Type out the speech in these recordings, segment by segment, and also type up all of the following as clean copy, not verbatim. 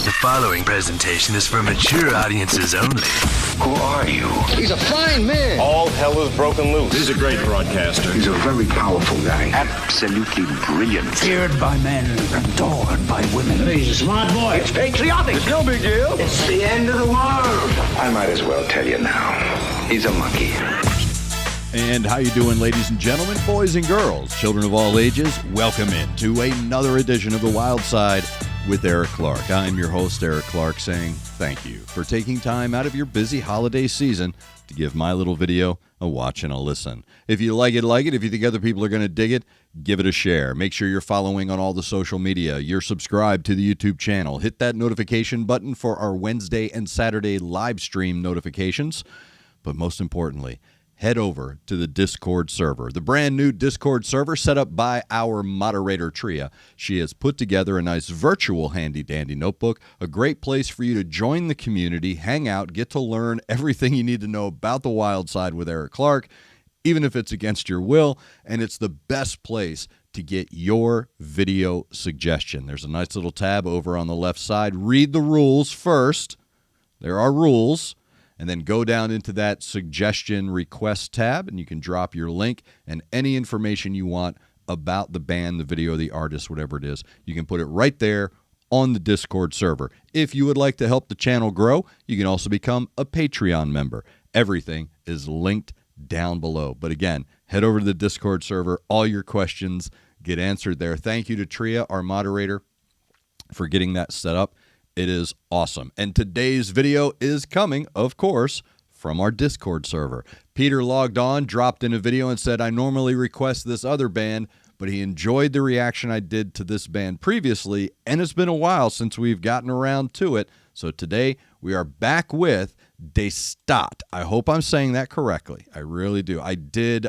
The following presentation is for mature audiences only. Who are you? He's a fine man. All hell is broken loose. He's a great broadcaster. He's a very powerful guy. Absolutely brilliant. Feared by men, adored by women. He's a smart boy. It's patriotic. It's no big deal. It's the end of the world. I might as well tell you now. He's a monkey. And how you doing, ladies and gentlemen, boys and girls, children of all ages? Welcome in to another edition of The Wyldeside with Eric Clark. I'm your host, Eric Clark, saying thank you for taking time out of your busy holiday season to give my little video a watch and a listen. If you like it, like it. If you think other people are going to dig it, give it a share. Make sure you're following on all the social media. You're subscribed to the YouTube channel. Hit that notification button for our Wednesday and Saturday live stream notifications. But most importantly, head over to the Discord server. The brand new Discord server set up by our moderator, Tria. She has put together a nice virtual handy-dandy notebook, a great place for you to join the community, hang out, get to learn everything you need to know about the Wyldeside with Eric Clark, even if it's against your will, and it's the best place to get your video suggestion. There's a nice little tab over on the left side. Read the rules first. There are rules. And then go down into that suggestion request tab, and you can drop your link and any information you want about the band, the video, the artist, whatever it is. You can put it right there on the Discord server. If you would like to help the channel grow, you can also become a Patreon member. Everything is linked down below. But again, head over to the Discord server. All your questions get answered there. Thank you to Tria, our moderator, for getting that set up. It is awesome. And today's video is coming, of course, from our Discord server. Peter logged on, dropped in a video, and said, I normally request this other band, but he enjoyed the reaction I did to this band previously, and it's been a while since we've gotten around to it. So today we are back with STAAT. I hope I'm saying that correctly. I really do. I did,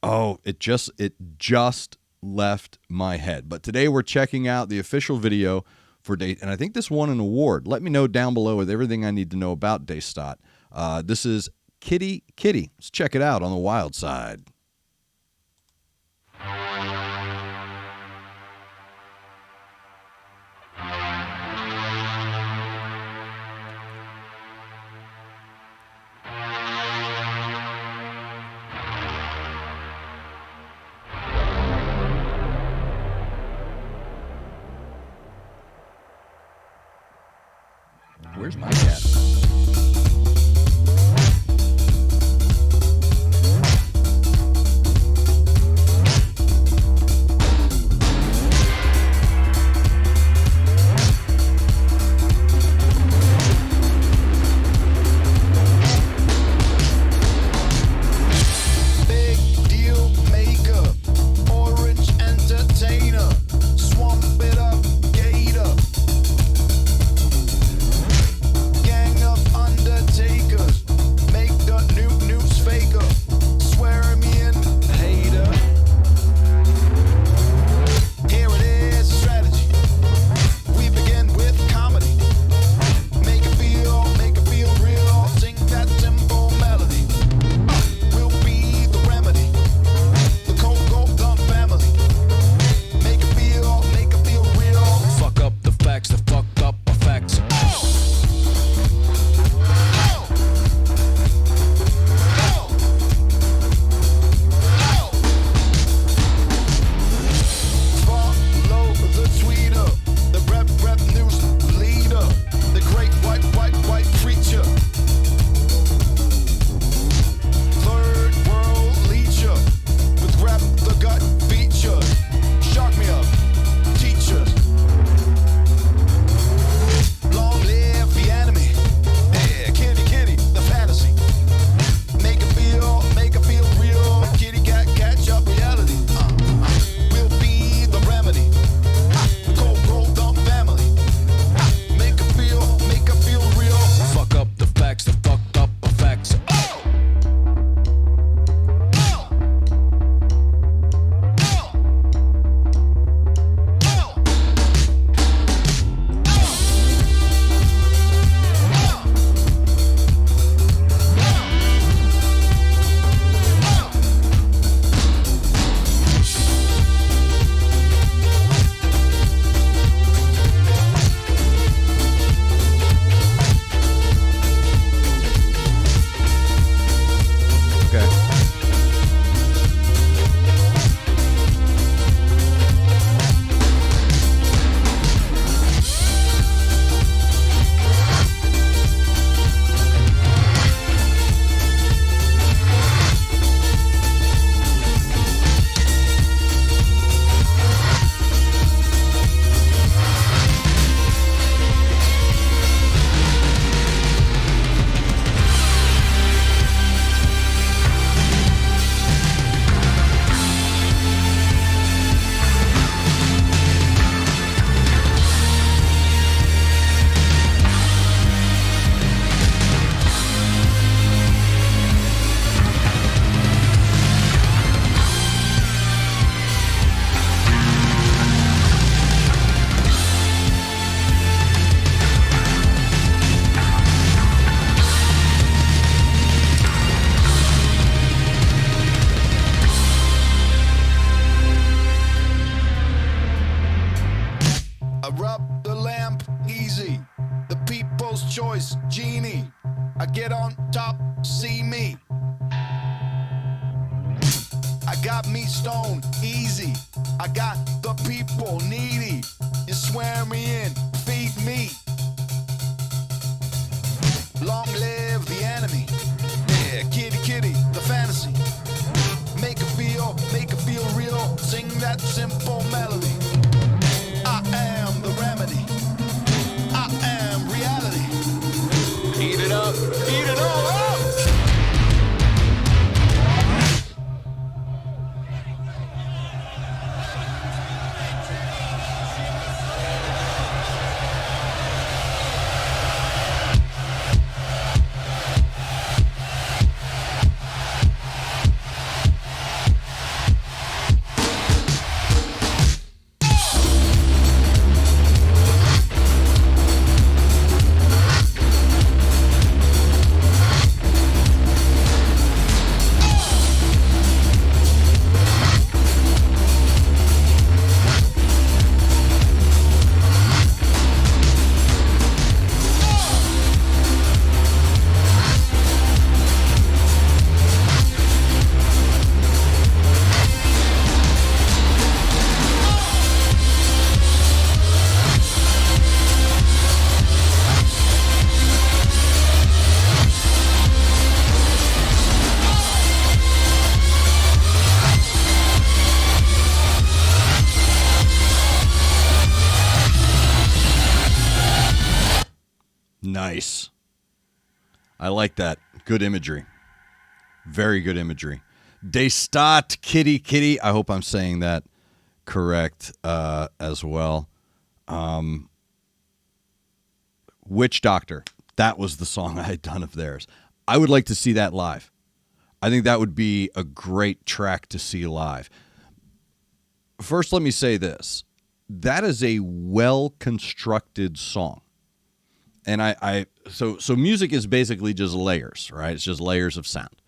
it just left my head. But today we're checking out the official video for Dayot, and I think this won an award. Let me know down below with everything I need to know about STAAT. This is Kitty Kitty. Let's check it out on the Wyldeside. Where's my cat? Big deal maker, orange entertainer, swamp it up, gator. Gang of rub the lamp easy. The people's choice, genie. I get on top, see me. I got me stoned, easy. I got the people needy. You swear me in, feed me. Long live the enemy. Yeah, kitty, kitty, the fantasy. Make it feel real. Sing that simple melody. I am the remedy. I am reality. Eat it up, eat it all up. Nice. I like that. Good imagery. Very good imagery. Dayot, kitty, kitty. I hope I'm saying that correct as well. Witch Doctor. That was the song I had done of theirs. I would like to see that live. I think that would be a great track to see live. First, let me say this. That is a well-constructed song. And so music is basically just layers, right? It's just layers of sound.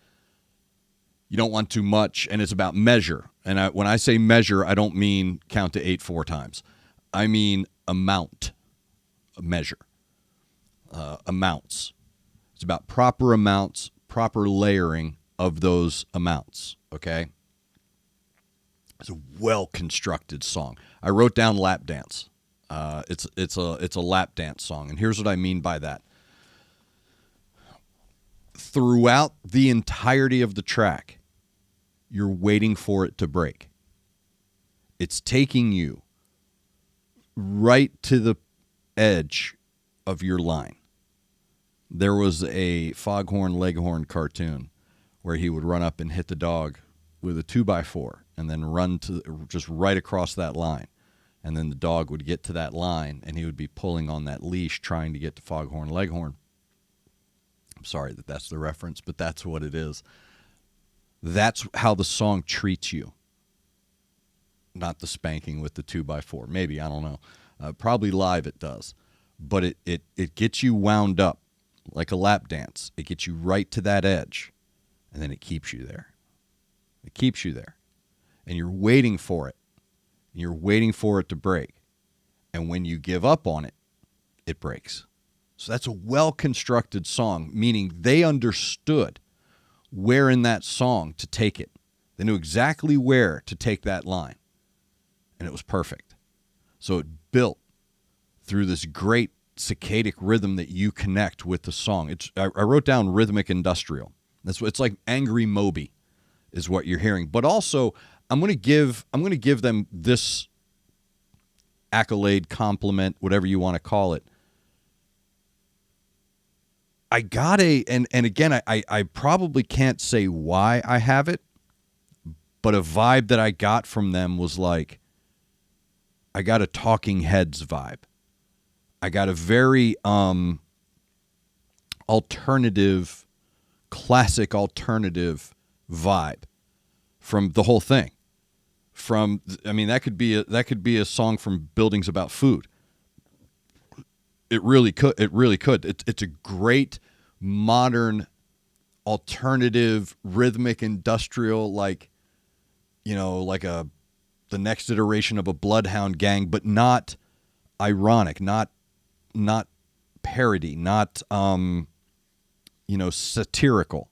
You don't want too much, and it's about measure. And when I say measure, I don't mean count to 8 4 times. I mean amount, measure, amounts. It's about proper amounts, proper layering of those amounts, okay? It's a well-constructed song. I wrote down lap dance. It's a lap dance song, and here's what I mean by that. Throughout the entirety of the track, you're waiting for it to break. It's taking you right to the edge of your line. There was a Foghorn Leghorn cartoon where he would run up and hit the dog with a 2x4 and then run to just right across that line. And then the dog would get to that line, and he would be pulling on that leash trying to get to Foghorn Leghorn. I'm sorry that that's the reference, but that's what it is. That's how the song treats you. Not the spanking with the 2x4. Maybe, I don't know. Probably live it does. But it gets you wound up like a lap dance. It gets you right to that edge, and then it keeps you there. It keeps you there. And you're waiting for it. You're waiting for it to break. And when you give up on it, it breaks. So that's a well-constructed song, meaning they understood where in that song to take it. They knew exactly where to take that line. And it was perfect. So it built through this great saccadic rhythm that you connect with the song. I wrote down rhythmic industrial. It's like Angry Moby is what you're hearing. But also, I'm going to give them this accolade, compliment, whatever you want to call it. I got and again, I probably can't say why I have it, but a vibe that I got from them was like, I got a Talking Heads vibe. I got a very alternative, classic alternative vibe from the whole thing. That could be a song from Buildings About Food. It really could. It's a great modern alternative rhythmic industrial, like the next iteration of a Bloodhound Gang, but not ironic, not parody, not satirical.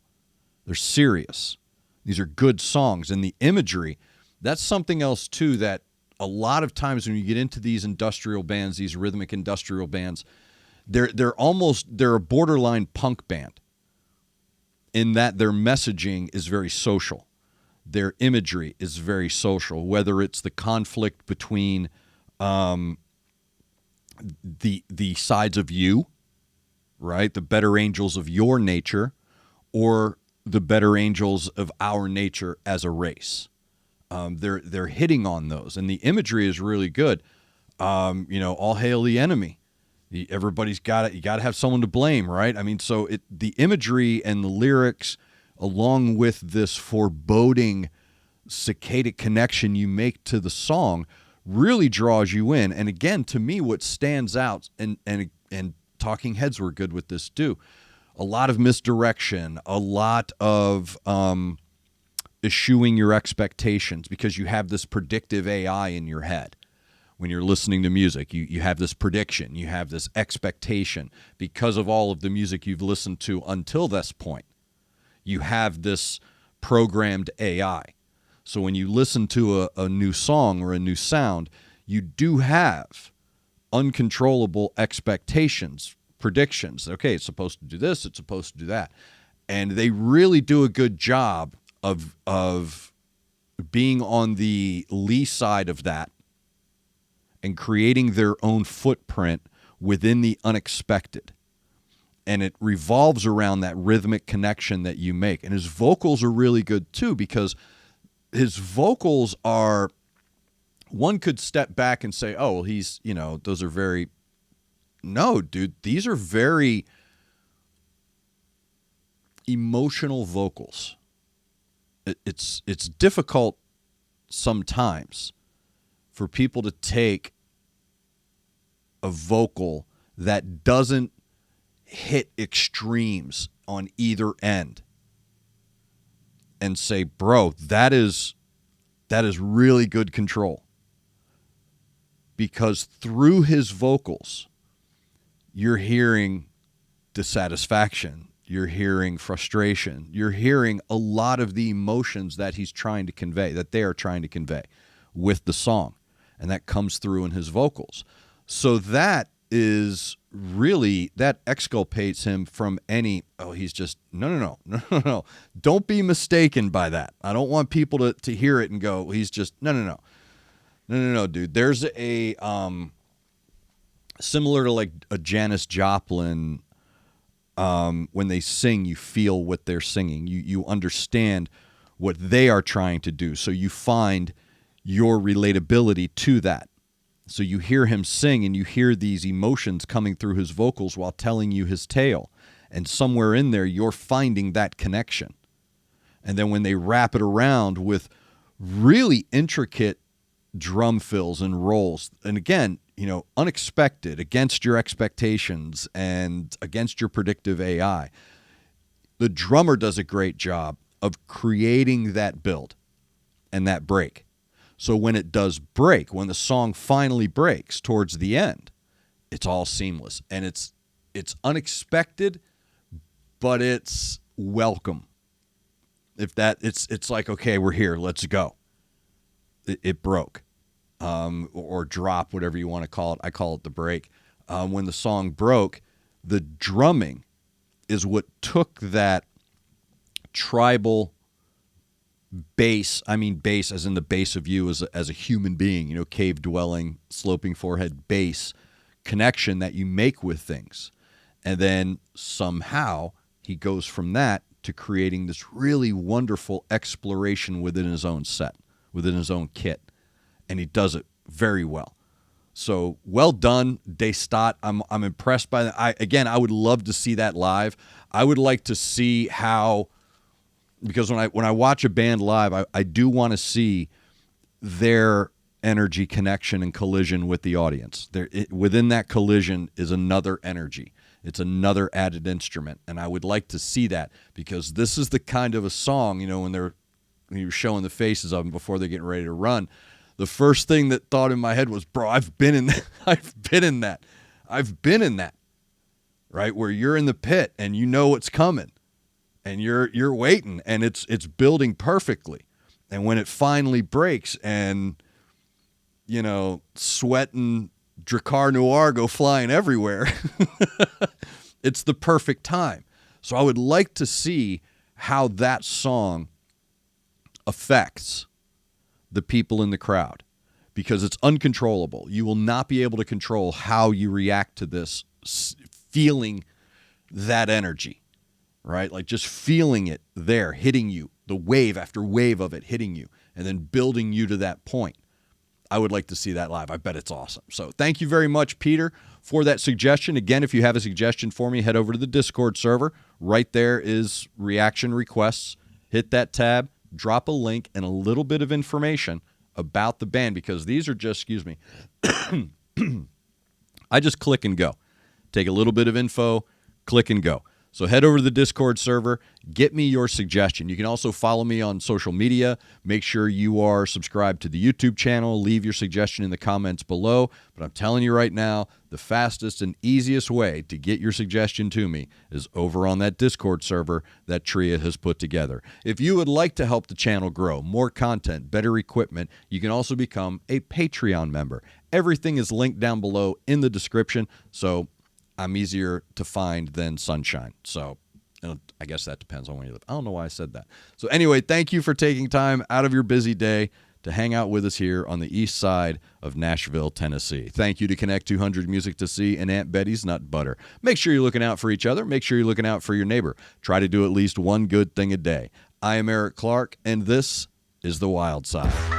They're serious. These are good songs, and the imagery, that's something else too that a lot of times when you get into these industrial bands, these rhythmic industrial bands, they're a borderline punk band in that their messaging is very social. Their imagery is very social, whether it's the conflict between the sides of you, right? The better angels of your nature, or the better angels of our nature as a race. They're hitting on those, and the imagery is really good. All hail the enemy. Everybody's got it. You got to have someone to blame, right? I mean, so the imagery and the lyrics, along with this foreboding cicadic connection you make to the song, really draws you in. And again, to me, what stands out, and Talking Heads were good with this too, a lot of misdirection, a lot of eschewing your expectations, because you have this predictive AI in your head. When you're listening to music, you have this prediction, you have this expectation because of all of the music you've listened to until this point. You have this programmed AI. So when you listen to a new song or a new sound, you do have uncontrollable expectations, predictions. Okay, it's supposed to do this, it's supposed to do that. And they really do a good job of being on the lee side of that and creating their own footprint within the unexpected. And it revolves around that rhythmic connection that you make. And his vocals are really good too, because his vocals are, one could step back and say, oh, well, he's, those are very, no, dude, these are very emotional vocals. It's difficult sometimes for people to take a vocal that doesn't hit extremes on either end and say, bro, that is really good control. Because through his vocals, you're hearing dissatisfaction, you're hearing frustration, you're hearing a lot of the emotions that he's trying to convey, that they are trying to convey with the song. And that comes through in his vocals. So that is really, that exculpates him from any, he's just, no. Don't be mistaken by that. I don't want people to hear it and go, he's just, no, dude. There's a, similar to like a Janis Joplin, when they sing, you feel what they're singing. You understand what they are trying to do. So you find your relatability to that. So you hear him sing and you hear these emotions coming through his vocals while telling you his tale. And somewhere in there, you're finding that connection. And then when they wrap it around with really intricate drum fills and rolls, and again, unexpected, against your expectations and against your predictive AI, the drummer does a great job of creating that build and that break. So when it does break, when the song finally breaks towards the end, it's all seamless. And it's unexpected, but it's welcome. It's like, okay, we're here, let's go. It broke. Or drop, whatever you want to call it. I call it the break. When the song broke, the drumming is what took that tribal bass, bass as in the base of you as a human being, cave-dwelling, sloping forehead bass connection that you make with things. And then somehow he goes from that to creating this really wonderful exploration within his own set, within his own kit. And he does it very well. So well done, STAAT. I'm impressed by that. I would love to see that live. I would like to see how, because when I watch a band live, I do want to see their energy connection and collision with the audience. Within that collision is another energy. It's another added instrument, and I would like to see that, because this is the kind of a song, when you're showing the faces of them before they're getting ready to run, the first thing that thought in my head was, bro, I've been in that. I've been in that, right? Where you're in the pit and you know what's coming and you're waiting and it's building perfectly. And when it finally breaks and, you know, sweat and Drakkar Noir go flying everywhere, it's the perfect time. So I would like to see how that song affects the people in the crowd, because it's uncontrollable. You will not be able to control how you react to this, feeling that energy, right? Like just feeling it there, hitting you, the wave after wave of it hitting you, and then building you to that point. I would like to see that live. I bet it's awesome. So thank you very much, Peter, for that suggestion. Again, if you have a suggestion for me, head over to the Discord server. Right there is reaction requests. Hit that tab, drop a link and a little bit of information about the band, because these are just, excuse me, I just click and go. Take a little bit of info, click and go. So head over to the Discord server, get me your suggestion. You can also follow me on social media. Make sure you are subscribed to the YouTube channel. Leave your suggestion in the comments below. But I'm telling you right now, the fastest and easiest way to get your suggestion to me is over on that Discord server that Tria has put together. If you would like to help the channel grow, more content, better equipment, you can also become a Patreon member. Everything is linked down below in the description, so I'm easier to find than sunshine. So I guess that depends on where you live. I don't know why I said that. So anyway, thank you for taking time out of your busy day to hang out with us here on the east side of Nashville, Tennessee. Thank you to Connect 200 Music to See and Aunt Betty's Nut Butter. Make sure you're looking out for each other. Make sure you're looking out for your neighbor. Try to do at least one good thing a day. I am Eric Clark, and this is The Wild Side.